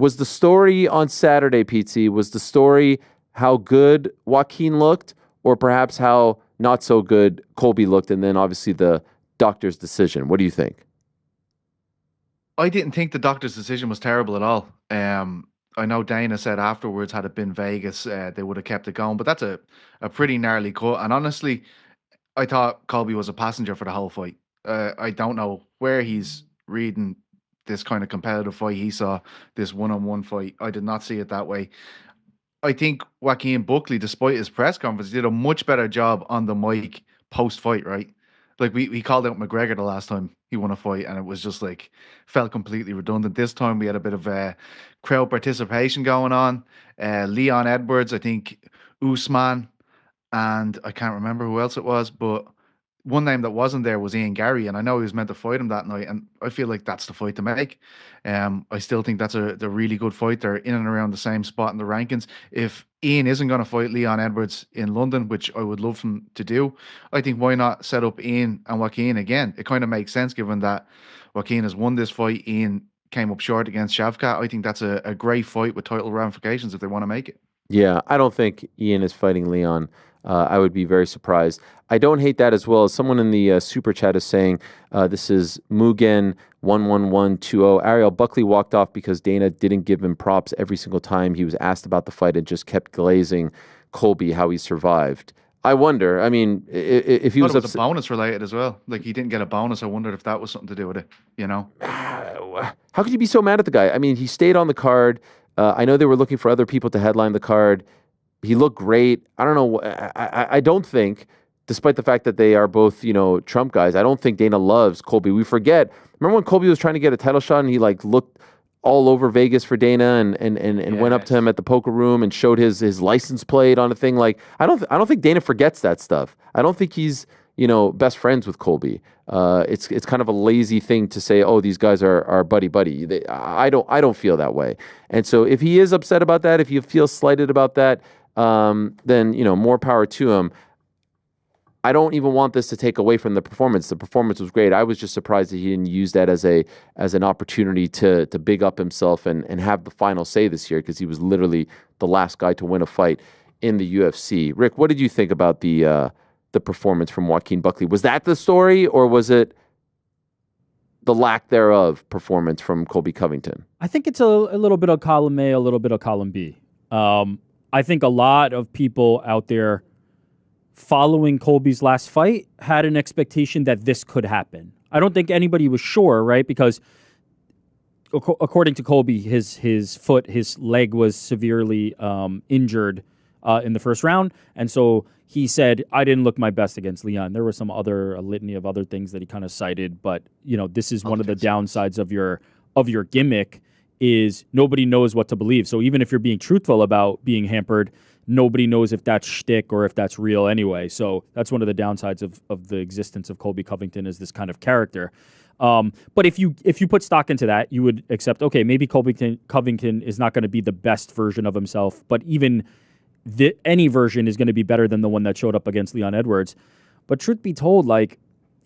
Was the story on Saturday, Pete, was the story how good Joaquin looked, or perhaps how not so good Colby looked, and then obviously the doctor's decision? What do you think? I didn't think the doctor's decision was terrible at all. I know Dana said afterwards, had it been Vegas, they would have kept it going, but that's a pretty gnarly cut. And honestly, I thought Colby was a passenger for the whole fight. I don't know where he's reading this kind of competitive fight. He saw this one-on-one fight. I did not see it that way. I think Joaquin Buckley, despite his press conference, did a much better job on the mic post-fight, right? Like we called out McGregor the last time he won a fight, and it was just like felt completely redundant. This time we had a bit of crowd participation going on. Leon Edwards, I think Usman, and I can't remember who else it was, but one name that wasn't there was Ian Gary, and I know he was meant to fight him that night, and I feel like that's the fight to make. I still think that's the really good fight. They're in and around the same spot in the rankings. If Ian isn't going to fight Leon Edwards in London, which I would love him to do, I think why not set up Ian and Joaquin again? It kind of makes sense given that Joaquin has won this fight. Ian came up short against Shavkat. I think that's a great fight with title ramifications if they want to make it. Yeah, I don't think Ian is fighting Leon. I would be very surprised. I don't hate that as well. As someone in the super chat is saying, this is Mugen11120. Ariel Buckley walked off because Dana didn't give him props every single time he was asked about the fight and just kept glazing Colby how he survived. I wonder. I mean, if he was a bonus related as well. Like he didn't get a bonus. I wondered if that was something to do with it. You know, how could you be so mad at the guy? I mean, he stayed on the card. I know they were looking for other people to headline the card. He looked great. I don't know. I don't think, despite the fact that they are both, Trump guys, I don't think Dana loves Colby. We forget. Remember when Colby was trying to get a title shot and he looked all over Vegas for Dana and went up to him at the poker room and showed his license plate on a thing. I don't think Dana forgets that stuff. I don't think he's best friends with Colby. It's kind of a lazy thing to say, oh, these guys are buddy. I don't feel that way. And so if he is upset about that, if he feels slighted about that, then more power to him. I don't even want this to take away from the performance. The performance was great. I was just surprised that he didn't use that as an opportunity to big up himself and have the final say this year, because he was literally the last guy to win a fight in the UFC. Rick, what did you think about the performance from Joaquin Buckley? Was that the story, or was it the lack thereof performance from Colby Covington? I think it's a little bit of column A, a little bit of column B. I think a lot of people out there following Colby's last fight had an expectation that this could happen. I don't think anybody was sure, right? Because according to Colby, his leg was severely injured in the first round. And so he said, I didn't look my best against Leon. There was some other litany of other things that he kind of cited. But, this is one of the downsides of your gimmick is nobody knows what to believe. So even if you're being truthful about being hampered, nobody knows if that's shtick or if that's real anyway. So that's one of the downsides of the existence of Colby Covington as this kind of character. But if you put stock into that, you would accept, okay, maybe Colby Covington is not going to be the best version of himself, but even any version is going to be better than the one that showed up against Leon Edwards. But truth be told, it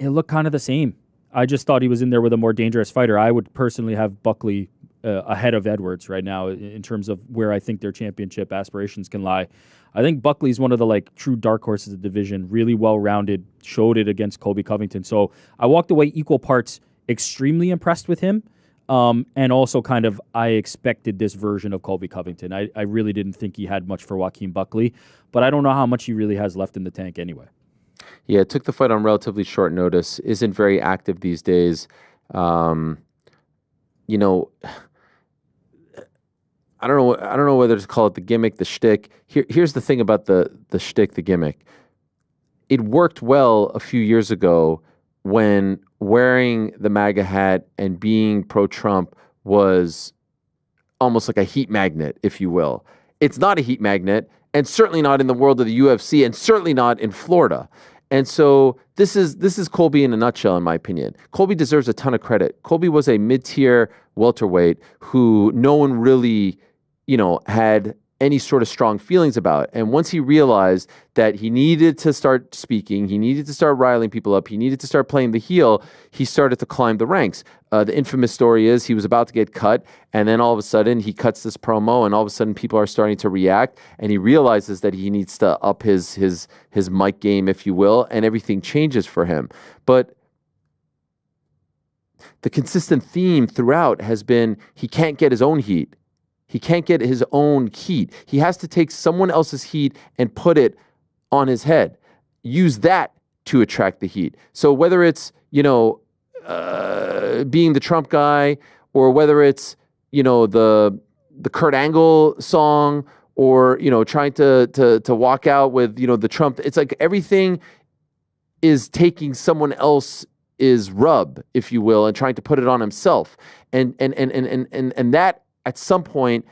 looked kind of the same. I just thought he was in there with a more dangerous fighter. I would personally have Buckley ahead of Edwards right now in terms of where I think their championship aspirations can lie. I think Buckley's one of the true dark horses of the division, really well-rounded, showed it against Colby Covington. So I walked away equal parts extremely impressed with him, and also kind of I expected this version of Colby Covington. I really didn't think he had much for Joaquin Buckley, but I don't know how much he really has left in the tank anyway. Yeah, took the fight on relatively short notice, isn't very active these days. I don't know whether to call it the gimmick, the shtick. Here's the thing about the shtick, the gimmick. It worked well a few years ago when wearing the MAGA hat and being pro-Trump was almost like a heat magnet, if you will. It's not a heat magnet, and certainly not in the world of the UFC, and certainly not in Florida. And so this is Colby in a nutshell, in my opinion. Colby deserves a ton of credit. Colby was a mid-tier welterweight who no one really, had any sort of strong feelings about. And once he realized that he needed to start speaking, he needed to start riling people up, he needed to start playing the heel, he started to climb the ranks. The infamous story is he was about to get cut, and then all of a sudden he cuts this promo, and all of a sudden people are starting to react, and he realizes that he needs to up his mic game, if you will, and everything changes for him. But the consistent theme throughout has been he can't get his own heat. He can't get his own heat. He has to take someone else's heat and put it on his head. Use that to attract the heat. So whether it's, being the Trump guy, or whether it's, the Kurt Angle song, or, trying to walk out with, the Trump, it's like everything is taking someone else's rub, if you will, and trying to put it on himself. And that at some point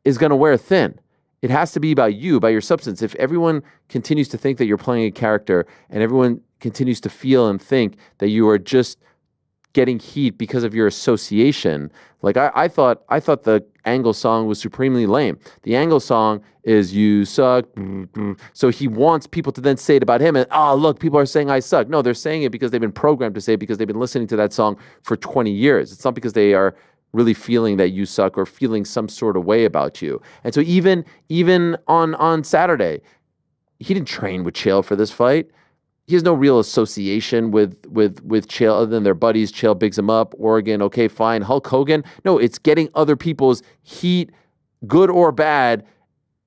is going to wear thin. It has to be about you, by your substance. If everyone continues to think that you're playing a character, and everyone continues to feel and think that you are just getting heat because of your association, like I thought the Angle song was supremely lame. The Angle song is "You suck," so he wants people to then say it about him, and look, people are saying I suck. No, they're saying it because they've been programmed to say it, because they've been listening to that song for 20 years. It's not because they are really feeling that you suck or feeling some sort of way about you. And so even on Saturday, he didn't train with Chael for this fight. He has no real association with Chael other than their buddies. Chael bigs him up. Oregon, okay, fine. Hulk Hogan. No, it's getting other people's heat, good or bad,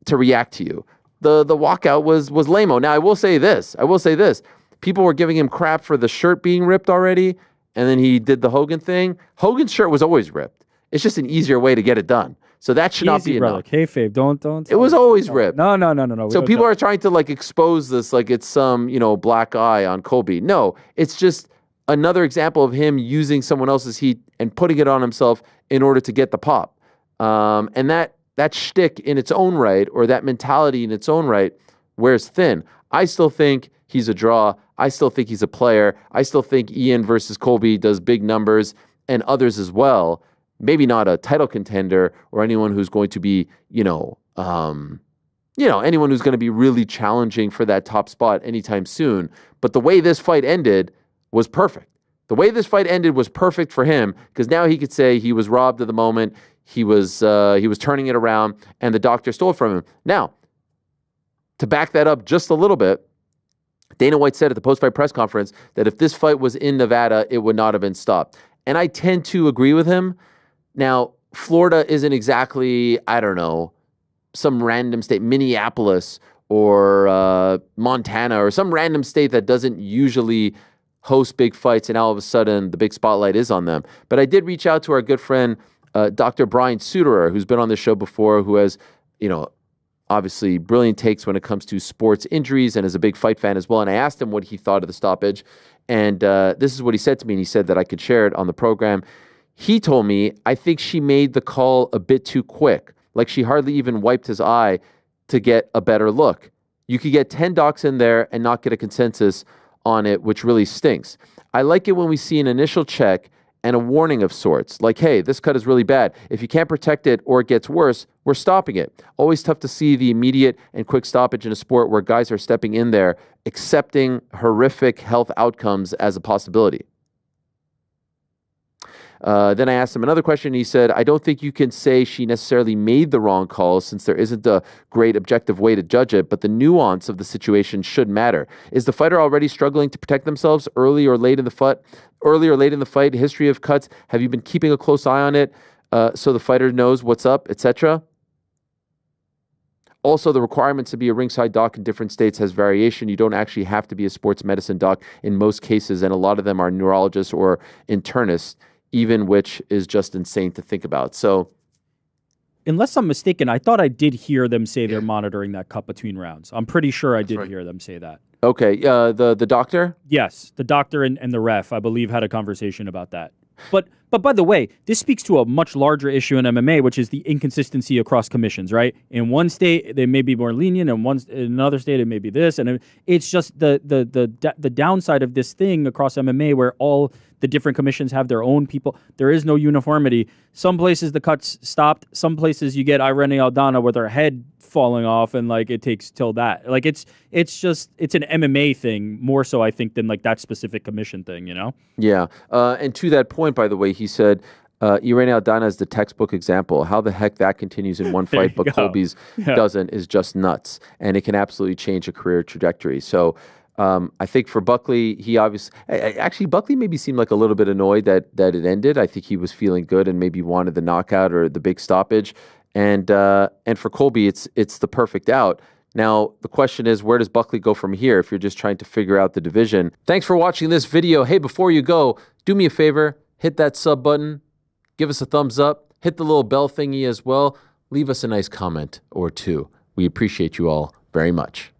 to react to you. The walkout was lame-o. Now, I will say this. People were giving him crap for the shirt being ripped already, and then he did the Hogan thing. Hogan's shirt was always ripped. It's just an easier way to get it done. So that should not be enough. Kayfabe, don't. It was always ripped. No. So people are trying to expose this like it's some, black eye on Colby. No, it's just another example of him using someone else's heat and putting it on himself in order to get the pop. And that shtick in its own right, or that mentality in its own right, wears thin. I still think he's a draw. I still think he's a player. I still think Ian versus Colby does big numbers, and others as well. Maybe not a title contender or anyone who's going to be, anyone who's going to be really challenging for that top spot anytime soon. But the way this fight ended was perfect. The way this fight ended was perfect for him, because now he could say he was robbed of the moment. He was turning it around, and the doctor stole it from him. Now, to back that up just a little bit, Dana White said at the post-fight press conference that if this fight was in Nevada, it would not have been stopped. And I tend to agree with him. Now, Florida isn't exactly, some random state, Minneapolis or Montana or some random state that doesn't usually host big fights, and all of a sudden the big spotlight is on them. But I did reach out to our good friend, Dr. Brian Suterer, who's been on this show before, who has, obviously brilliant takes when it comes to sports injuries and is a big fight fan as well. And I asked him what he thought of the stoppage. And this is what he said to me. And he said that I could share it on the program. He told me, I think she made the call a bit too quick. Like she hardly even wiped his eye to get a better look. You could get 10 docs in there and not get a consensus on it, which really stinks. I like it when we see an initial check and a warning of sorts, like, hey, this cut is really bad. If you can't protect it or it gets worse, we're stopping it. Always tough to see the immediate and quick stoppage in a sport where guys are stepping in there, accepting horrific health outcomes as a possibility. Then I asked him another question. He said, I don't think you can say she necessarily made the wrong call since there isn't a great objective way to judge it, but the nuance of the situation should matter. Is the fighter already struggling to protect themselves early or late in the fight? History of cuts? Have you been keeping a close eye on it so the fighter knows what's up, etc.? Also, the requirements to be a ringside doc in different states has variation. You don't actually have to be a sports medicine doc in most cases, and a lot of them are neurologists or internists, even, which is just insane to think about. So, unless I'm mistaken, I thought I did hear them say they're monitoring that cut between rounds. I'm pretty sure I did hear them say that. Okay, the doctor? Yes, the doctor and the ref, I believe, had a conversation about that. But by the way, this speaks to a much larger issue in MMA, which is the inconsistency across commissions, right? In one state, they may be more lenient, and in another state, it may be this, and it's just the downside of this thing across MMA, where all the different commissions have their own people. There is no uniformity. Some places the cuts stopped. Some places you get Irene Aldana with her head falling off, and like it takes till that. Like it's an MMA thing more so, I think, than like that specific commission thing. You know? Yeah. And to that point, by the way, he said Irene Aldana is the textbook example. How the heck that continues in one fight, but Colby's doesn't, is just nuts, and it can absolutely change a career trajectory. So. I think for Buckley, he obviously actually Buckley maybe seemed like a little bit annoyed that it ended. I think he was feeling good and maybe wanted the knockout or the big stoppage. And for Colby, it's the perfect out. Now the question is, where does Buckley go from here? If you're just trying to figure out the division. Thanks for watching this video. Hey, before you go, do me a favor, hit that sub button, give us a thumbs up, hit the little bell thingy as well. Leave us a nice comment or two. We appreciate you all very much.